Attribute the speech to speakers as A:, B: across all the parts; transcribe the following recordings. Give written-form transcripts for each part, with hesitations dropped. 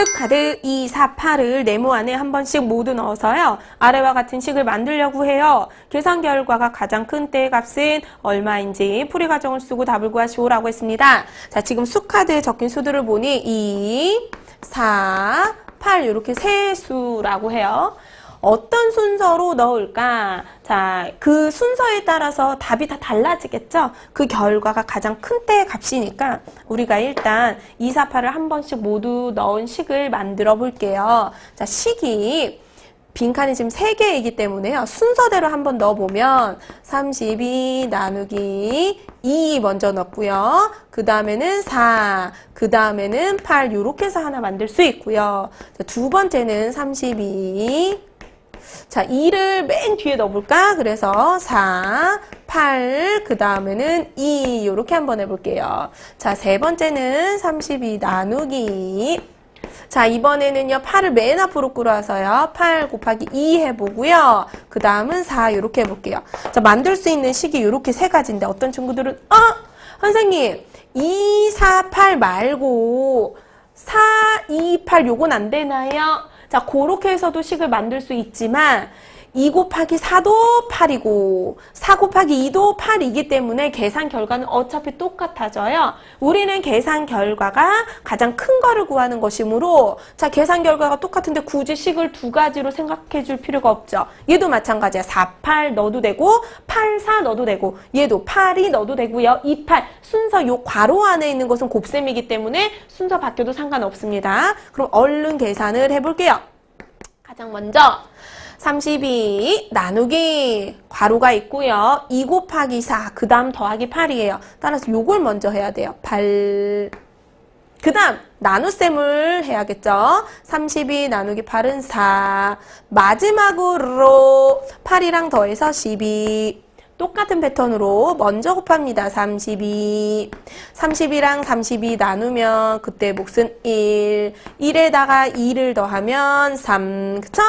A: 수카드 2, 4, 8을 네모 안에 한 번씩 모두 넣어서요. 아래와 같은 식을 만들려고 해요. 계산 결과가 가장 큰 때의 값은 얼마인지 풀이 과정을 쓰고 답을 구하시오라고 했습니다. 자, 지금 수카드에 적힌 수들을 보니 2, 4, 8 이렇게 세 수라고 해요. 어떤 순서로 넣을까? 자, 그 순서에 따라서 답이 다 달라지겠죠? 그 결과가 가장 큰 때의 값이니까 우리가 일단 2, 4, 8을 한 번씩 모두 넣은 식을 만들어 볼게요. 자, 식이 빈칸이 지금 3개이기 때문에요. 순서대로 한번 넣어보면 32 나누기 2 먼저 넣고요. 그 다음에는 4, 그 다음에는 8 이렇게 해서 하나 만들 수 있고요. 자, 두 번째는 32 자, 2를 맨 뒤에 넣어볼까? 그래서 4, 8, 그 다음에는 2 이렇게 한번 해볼게요. 자, 세 번째는 32 나누기 자, 이번에는요 8을 맨 앞으로 끌어와서요 8 곱하기 2 해보고요. 그 다음은 4 이렇게 해볼게요. 자, 만들 수 있는 식이 이렇게 세 가지인데 어떤 친구들은 선생님 2, 4, 8 말고 4, 2, 8 요건 안 되나요? 자, 그렇게 해서도 식을 만들 수 있지만 2 곱하기 4도 8이고 4 곱하기 2도 8이기 때문에 계산 결과는 어차피 똑같아져요. 우리는 계산 결과가 가장 큰 거를 구하는 것이므로 자, 계산 결과가 똑같은데 굳이 식을 두 가지로 생각해 줄 필요가 없죠. 얘도 마찬가지야. 4, 8 넣어도 되고 8, 4 넣어도 되고 얘도 8이 넣어도 되고요. 2, 8 순서 요 괄호 안에 있는 것은 곱셈이기 때문에 순서 바뀌어도 상관없습니다. 그럼 얼른 계산을 해볼게요. 가장 먼저 32 나누기 괄호가 있고요. 2 곱하기 4, 그 다음 더하기 8이에요. 따라서 요걸 먼저 해야 돼요. 8. 그 다음 나눗셈을 해야겠죠. 32 나누기 8은 4. 마지막으로 8이랑 더해서 12. 똑같은 패턴으로 먼저 곱합니다. 32. 32랑 32 나누면 그때 몫은 1. 1에다가 2를 더하면 3. 그쵸?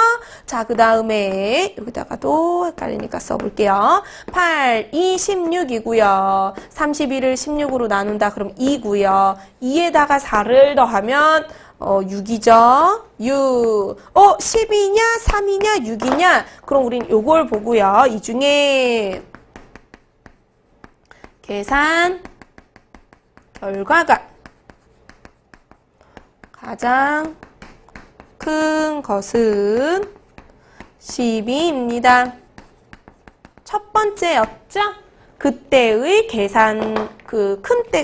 A: 자, 그 다음에 여기다가도 헷갈리니까 써볼게요. 8, 2, 16이고요. 32를 16으로 나눈다. 그럼 2고요. 2에다가 4를 더하면 6이죠. 6. 10이냐, 3이냐, 6이냐? 그럼 우린 요걸 보고요. 이 중에 계산 결과가 가장 큰 것은 12입니다. 첫 번째였죠? 그때의 계산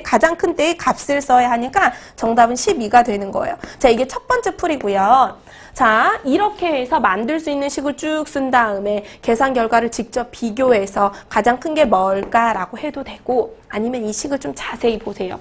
A: 가장 큰 때의 값을 써야 하니까 정답은 12가 되는 거예요. 자, 이게 첫 번째 풀이고요. 자, 이렇게 해서 만들 수 있는 식을 쭉 쓴 다음에 계산 결과를 직접 비교해서 가장 큰 게 뭘까라고 해도 되고 아니면 이 식을 좀 자세히 보세요.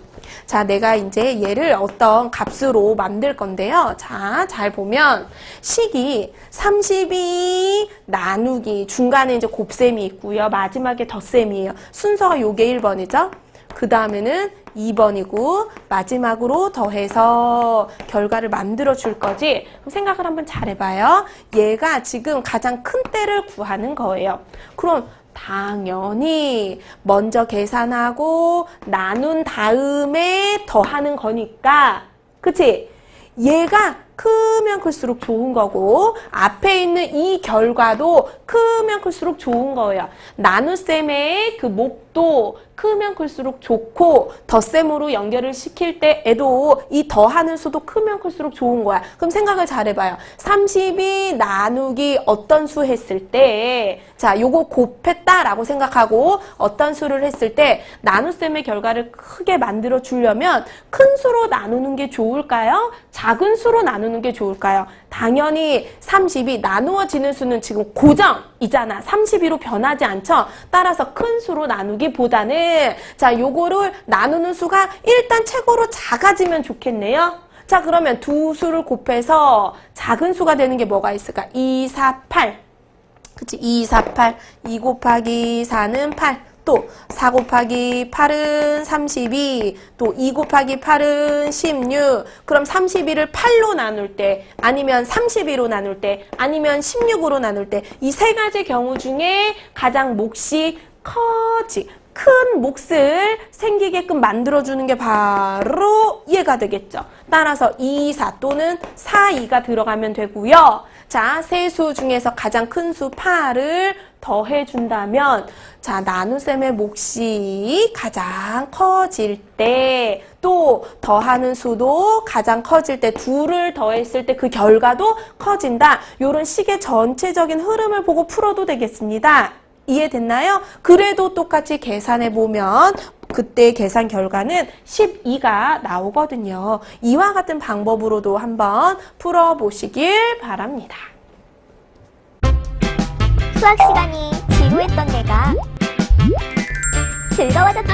A: 자, 내가 이제 얘를 어떤 값으로 만들 건데요. 자, 잘 보면 식이 32 나누기 중간에 이제 곱셈이 있고요. 마지막에 덧셈이에요. 순서가 요게 1번이죠. 그 다음에는 2번이고 마지막으로 더해서 결과를 만들어 줄 거지. 그럼 생각을 한번 잘 해봐요. 얘가 지금 가장 큰 때를 구하는 거예요. 그럼 당연히 먼저 계산하고 나눈 다음에 더하는 거니까 그치? 얘가 크면 클수록 좋은 거고 앞에 있는 이 결과도 크면 클수록 좋은 거예요. 나눗셈의 그 목도 크면 클수록 좋고 덧셈으로 연결을 시킬 때에도 이 더하는 수도 크면 클수록 좋은 거야. 그럼 생각을 잘 해봐요. 32 나누기 어떤 수 했을 때 자, 요거 곱했다라고 생각하고 어떤 수를 했을 때 나눗셈의 결과를 크게 만들어 주려면 큰 수로 나누는 게 좋을까요? 작은 수로 나누는 게 좋을까요? 당연히 32 나누어지는 수는 지금 고정이잖아. 32로 변하지 않죠? 따라서 큰 수로 나누기보다는 자, 요거를 나누는 수가 일단 최고로 작아지면 좋겠네요. 자, 그러면 두 수를 곱해서 작은 수가 되는 게 뭐가 있을까? 2, 4, 8. 그치? 2, 4, 8. 2 곱하기 4는 8. 또 4 곱하기 8은 32, 또 2 곱하기 8은 16. 그럼 32를 8로 나눌 때, 아니면 32로 나눌 때, 아니면 16으로 나눌 때 이 세 가지 경우 중에 가장 몫이 큰 몫을 생기게끔 만들어주는 게 바로 얘가 되겠죠. 따라서 2, 4 또는 4, 2가 들어가면 되고요. 자, 세 수 중에서 가장 큰 수 8을 더해준다면 자, 나눗셈의 몫이 가장 커질 때 또 더하는 수도 가장 커질 때 2를 더했을 때 그 결과도 커진다. 이런 식의 전체적인 흐름을 보고 풀어도 되겠습니다. 이해됐나요? 그래도 똑같이 계산해 보면 그때 계산 결과는 12가 나오거든요. 이와 같은 방법으로도 한번 풀어보시길 바랍니다.
B: 수학 시간이 지루했던 내가 즐거워졌다.